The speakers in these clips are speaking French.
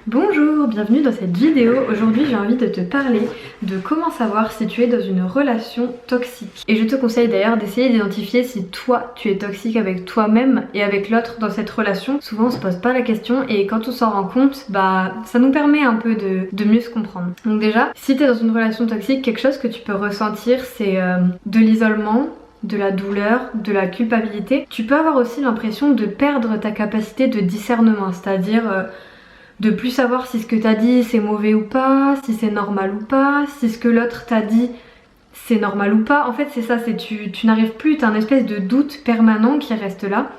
Bonjour, bienvenue dans cette vidéo. Aujourd'hui j'ai envie de te parler de comment savoir si tu es dans une relation toxique. Et je te conseille d'ailleurs d'essayer d'identifier si toi tu es toxique avec toi-même et avec l'autre dans cette relation. Souvent on se pose pas la question et quand on s'en rend compte, ça nous permet un peu de mieux se comprendre. Donc déjà, si tu es dans une relation toxique, quelque chose que tu peux ressentir c'est de l'isolement, de la douleur, de la culpabilité. Tu peux avoir aussi l'impression de perdre ta capacité de discernement, c'est-à-dire de plus savoir si ce que t'as dit c'est mauvais ou pas, si c'est normal ou pas, si ce que l'autre t'a dit c'est normal ou pas. En fait c'est ça, c'est tu n'arrives plus, t'as un espèce de doute permanent qui reste là,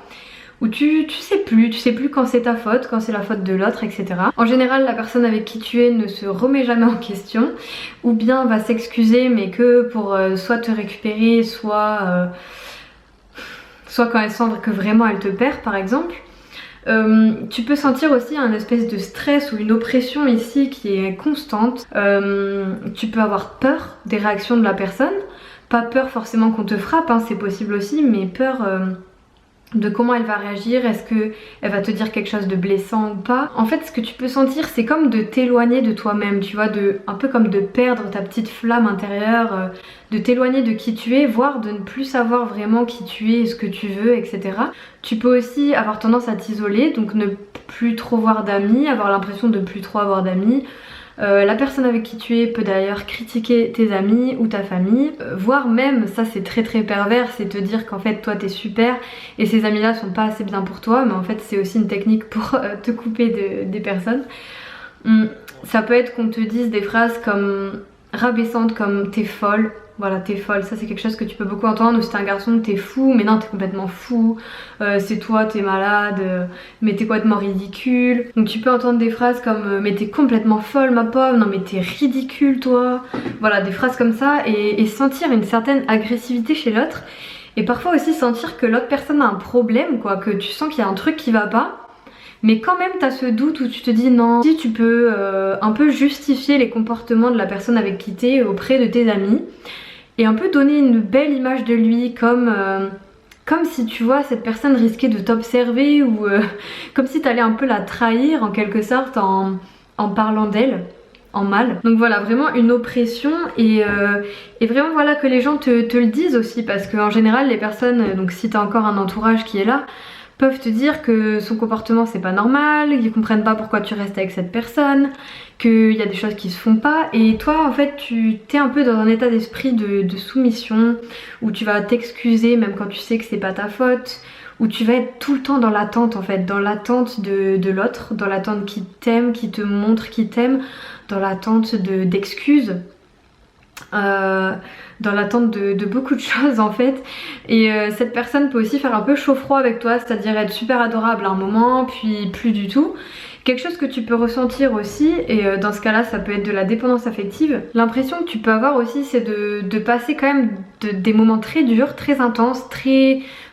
où tu sais plus quand c'est ta faute, quand c'est la faute de l'autre, etc. En général la personne avec qui tu es ne se remet jamais en question, ou bien va s'excuser mais que pour soit te récupérer, soit quand elle sent que vraiment elle te perd par exemple. Tu peux sentir aussi un espèce de stress ou une oppression ici qui est constante. Tu peux avoir peur des réactions de la personne, pas peur forcément qu'on te frappe, hein, c'est possible aussi, mais peur de comment elle va réagir, est-ce qu'elle va te dire quelque chose de blessant ou pas. En fait ce que tu peux sentir c'est comme de t'éloigner de toi-même, tu vois, un peu comme de perdre ta petite flamme intérieure, de t'éloigner de qui tu es, voire de ne plus savoir vraiment qui tu es, ce que tu veux, etc. Tu peux aussi avoir tendance à t'isoler, donc ne plus trop voir d'amis, avoir l'impression de plus trop avoir d'amis. La personne avec qui tu es peut d'ailleurs critiquer tes amis ou ta famille, voire même, ça c'est très pervers, c'est te dire qu'en fait toi t'es super et ces amis là sont pas assez bien pour toi, mais en fait c'est aussi une technique pour te couper des personnes. Ça peut être qu'on te dise des phrases comme rabaissantes comme t'es folle. Voilà, t'es folle, ça c'est quelque chose que tu peux beaucoup entendre. Ou si t'es un garçon, t'es fou, mais non, t'es complètement fou. C'est toi, t'es malade, mais t'es complètement ridicule. Donc tu peux entendre des phrases comme mais t'es complètement folle ma pauvre, non mais t'es ridicule toi. Voilà, des phrases comme ça et sentir une certaine agressivité chez l'autre. Et parfois aussi sentir que l'autre personne a un problème, quoi, que tu sens qu'il y a un truc qui va pas. Mais quand même t'as ce doute où tu te dis non, si tu peux un peu justifier les comportements de la personne avec qui t'es auprès de tes amis et un peu donner une belle image de lui comme si tu vois cette personne risquait de t'observer ou comme si t'allais un peu la trahir en quelque sorte en parlant d'elle en mal. Donc voilà, vraiment une oppression et vraiment voilà que les gens te le disent aussi, parce qu'en général les personnes, donc si t'as encore un entourage qui est là, peuvent te dire que son comportement c'est pas normal, qu'ils comprennent pas pourquoi tu restes avec cette personne, qu'il y a des choses qui se font pas, et toi en fait tu t'es un peu dans un état d'esprit de soumission où tu vas t'excuser même quand tu sais que c'est pas ta faute, où tu vas être tout le temps dans l'attente en fait, dans l'attente de l'autre, dans l'attente qui t'aime, qui te montre qui t'aime, dans l'attente d'excuses. Dans l'attente de beaucoup de choses en fait, et cette personne peut aussi faire un peu chaud-froid avec toi, c'est-à-dire être super adorable à un moment puis plus du tout. Quelque chose que tu peux ressentir aussi, et dans ce cas là ça peut être de la dépendance affective. L'impression que tu peux avoir aussi c'est de passer quand même des moments très durs, très intenses,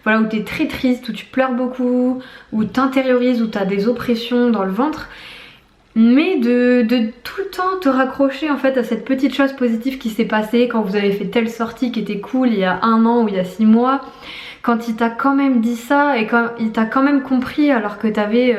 voilà, où t'es très triste, où tu pleures beaucoup, où t'intériorises, où t'as des oppressions dans le ventre, mais de tout le temps te raccrocher en fait à cette petite chose positive qui s'est passée quand vous avez fait telle sortie qui était cool il y a 1 an ou il y a 6 mois, quand il t'a quand même dit ça et quand il t'a quand même compris alors que t'avais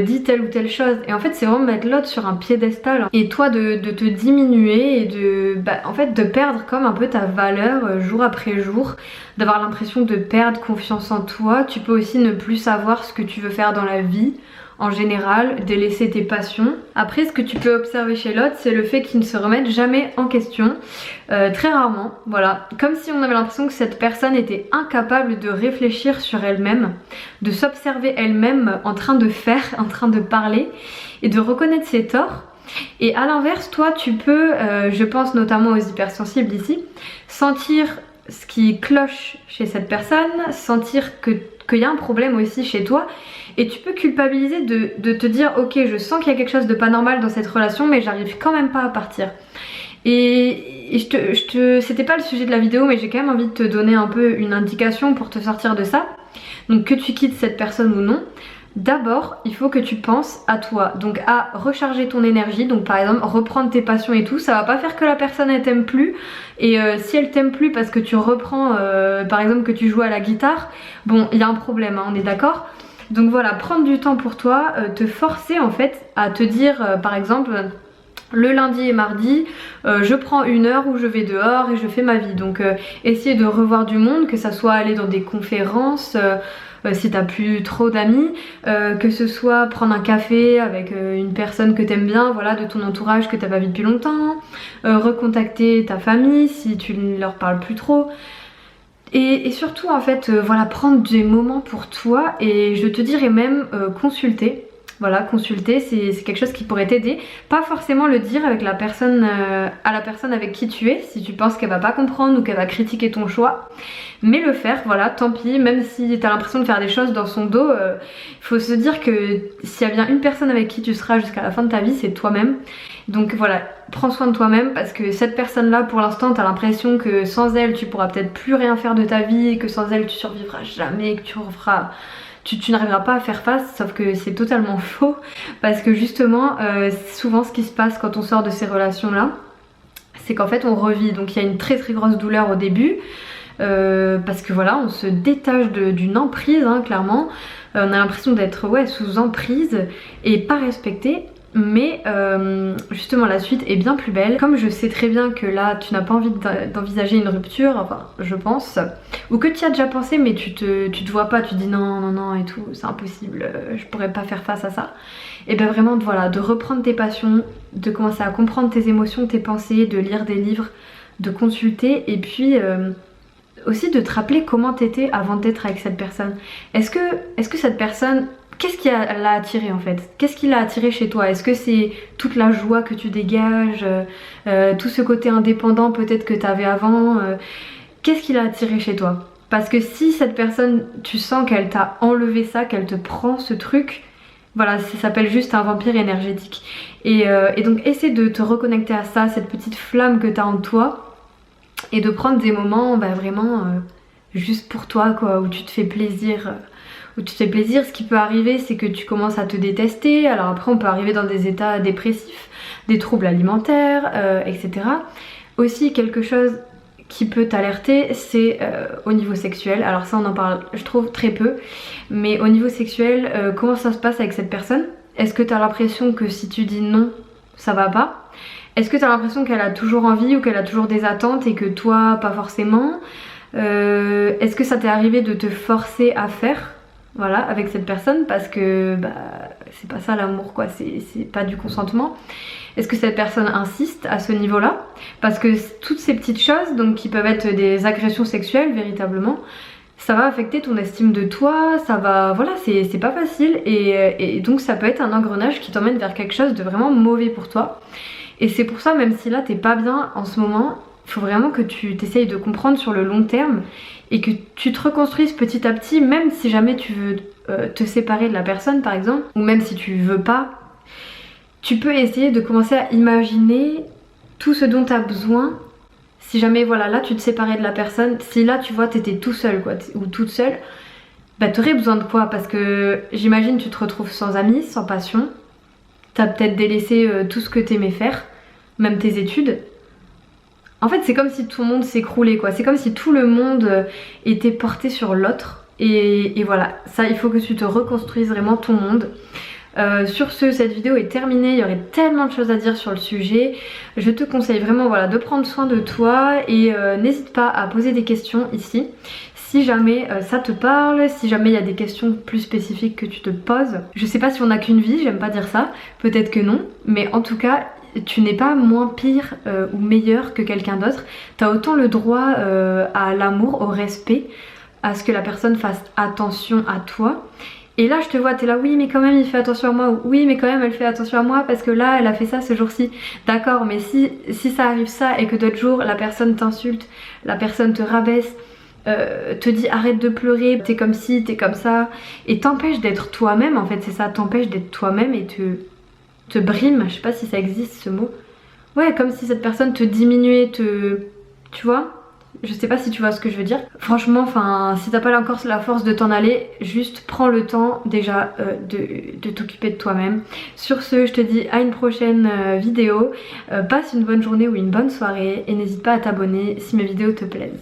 dit telle ou telle chose. Et en fait c'est vraiment mettre l'autre sur un piédestal et toi de te diminuer et en fait de perdre comme un peu ta valeur jour après jour, d'avoir l'impression de perdre confiance en toi. Tu peux aussi ne plus savoir ce que tu veux faire dans la vie en général, délaisser tes passions. Après ce que tu peux observer chez l'autre c'est le fait qu'il ne se remette jamais en question, très rarement, voilà, comme si on avait l'impression que cette personne était incapable de réfléchir sur elle-même, de s'observer elle-même en train de faire, en train de parler et de reconnaître ses torts. Et à l'inverse toi tu peux, je pense notamment aux hypersensibles ici, sentir ce qui cloche chez cette personne, sentir qu'il y a un problème aussi chez toi. Et tu peux culpabiliser de te dire ok je sens qu'il y a quelque chose de pas normal dans cette relation mais j'arrive quand même pas à partir. Et c'était pas le sujet de la vidéo mais j'ai quand même envie de te donner un peu une indication pour te sortir de ça. Donc que tu quittes cette personne ou non, d'abord il faut que tu penses à toi, donc à recharger ton énergie. Donc par exemple reprendre tes passions et tout, ça va pas faire que la personne elle t'aime plus. Et si elle t'aime plus parce que tu reprends par exemple que tu joues à la guitare, bon il y a un problème hein, on est d'accord. Donc voilà, prendre du temps pour toi, te forcer en fait à te dire par exemple le lundi et mardi je prends 1 heure où je vais dehors et je fais ma vie. Donc essayer de revoir du monde, que ça soit aller dans des conférences si t'as plus trop d'amis, que ce soit prendre un café avec une personne que t'aimes bien, voilà, de ton entourage que t'as pas vu depuis longtemps, recontacter ta famille si tu ne leur parles plus trop. Et surtout en fait voilà, prendre des moments pour toi, et je te dirais même consulter. Voilà, consulter, c'est quelque chose qui pourrait t'aider. Pas forcément le dire avec la personne, à la personne avec qui tu es, si tu penses qu'elle va pas comprendre ou qu'elle va critiquer ton choix. Mais le faire, voilà, tant pis, même si t'as l'impression de faire des choses dans son dos, il faut se dire que s'il y a bien une personne avec qui tu seras jusqu'à la fin de ta vie, c'est toi-même. Donc voilà, prends soin de toi-même, parce que cette personne-là, pour l'instant, t'as l'impression que sans elle, tu pourras peut-être plus rien faire de ta vie, que sans elle, tu survivras jamais, que tu n'arriveras pas à faire face, sauf que c'est totalement faux, parce que justement souvent ce qui se passe quand on sort de ces relations là, c'est qu'en fait on revit. Donc il y a une très grosse douleur au début, parce que voilà, on se détache d'une emprise hein, clairement. On a l'impression d'être sous emprise et pas respecté. Mais justement la suite est bien plus belle. Comme je sais très bien que là tu n'as pas envie d'envisager une rupture, enfin je pense, ou que tu y as déjà pensé mais tu te vois pas, tu dis non et tout, c'est impossible, je pourrais pas faire face à ça. Et bien vraiment voilà, de reprendre tes passions, de commencer à comprendre tes émotions, tes pensées, de lire des livres, de consulter, et puis aussi de te rappeler comment t'étais avant d'être avec cette personne. Est-ce que cette personne, qu'est-ce qui l'a attiré en fait? Qu'est-ce qui l'a attiré chez toi? Est-ce que c'est toute la joie que tu dégages, tout ce côté indépendant peut-être que tu avais avant, qu'est-ce qui l'a attiré chez toi? Parce que si cette personne, tu sens qu'elle t'a enlevé ça, qu'elle te prend ce truc, voilà, ça s'appelle juste un vampire énergétique. Et donc essaie de te reconnecter à ça, cette petite flamme que tu as en toi, et de prendre des moments vraiment juste pour toi quoi, où tu te fais plaisir. Ce qui peut arriver, c'est que tu commences à te détester. Alors après on peut arriver dans des états dépressifs, des troubles alimentaires, etc. Aussi quelque chose qui peut t'alerter, c'est au niveau sexuel. Alors ça on en parle je trouve très peu, mais au niveau sexuel, comment ça se passe avec cette personne? Est-ce que tu as l'impression que si tu dis non, ça va pas? Est-ce que tu as l'impression qu'elle a toujours envie ou qu'elle a toujours des attentes et que toi pas forcément? Est-ce que ça t'est arrivé de te forcer à faire, voilà, avec cette personne, parce que bah, c'est pas ça l'amour quoi, c'est pas du consentement. Est-ce que cette personne insiste à ce niveau là? Parce que toutes ces petites choses donc, qui peuvent être des agressions sexuelles véritablement, ça va affecter ton estime de toi, ça va, voilà, c'est pas facile, et donc ça peut être un engrenage qui t'emmène vers quelque chose de vraiment mauvais pour toi. Et c'est pour ça, même si là t'es pas bien en ce moment, il faut vraiment que tu t'essayes de comprendre sur le long terme et que tu te reconstruises petit à petit, même si jamais tu veux te séparer de la personne par exemple, ou même si tu veux pas, tu peux essayer de commencer à imaginer tout ce dont tu as besoin. Si jamais voilà, là tu te séparais de la personne, si là tu vois t'étais tout seul quoi, ou toute seule, bah t'aurais besoin de quoi? Parce que j'imagine tu te retrouves sans amis, sans passion, t'as peut-être délaissé tout ce que t'aimais faire, même tes études. En fait c'est comme si tout le monde s'écroulait quoi, c'est comme si tout le monde était porté sur l'autre, et voilà, ça il faut que tu te reconstruises vraiment ton monde. Sur ce, cette vidéo est terminée, il y aurait tellement de choses à dire sur le sujet. Je te conseille vraiment voilà, de prendre soin de toi, et n'hésite pas à poser des questions ici. Si jamais ça te parle, si jamais il y a des questions plus spécifiques que tu te poses. Je sais pas si on a qu'une vie, j'aime pas dire ça, peut-être que non, mais en tout cas tu n'es pas moins pire ou meilleur que quelqu'un d'autre. T'as autant le droit à l'amour, au respect, à ce que la personne fasse attention à toi. Et là je te vois, t'es là, oui mais quand même il fait attention à moi, ou oui mais quand même elle fait attention à moi parce que là elle a fait ça ce jour-ci. D'accord, mais si ça arrive ça et que d'autres jours la personne t'insulte, la personne te rabaisse, te dit arrête de pleurer, t'es comme ci, t'es comme ça, et t'empêche d'être toi-même, en fait c'est ça, t'empêche d'être toi-même et te brime, je sais pas si ça existe ce mot. Ouais, comme si cette personne te diminuait, tu vois? Je sais pas si tu vois ce que je veux dire. Franchement, enfin, si t'as pas encore la force de t'en aller, juste prends le temps déjà de t'occuper de toi-même. Sur ce, je te dis à une prochaine vidéo. Passe une bonne journée ou une bonne soirée, et n'hésite pas à t'abonner si mes vidéos te plaisent.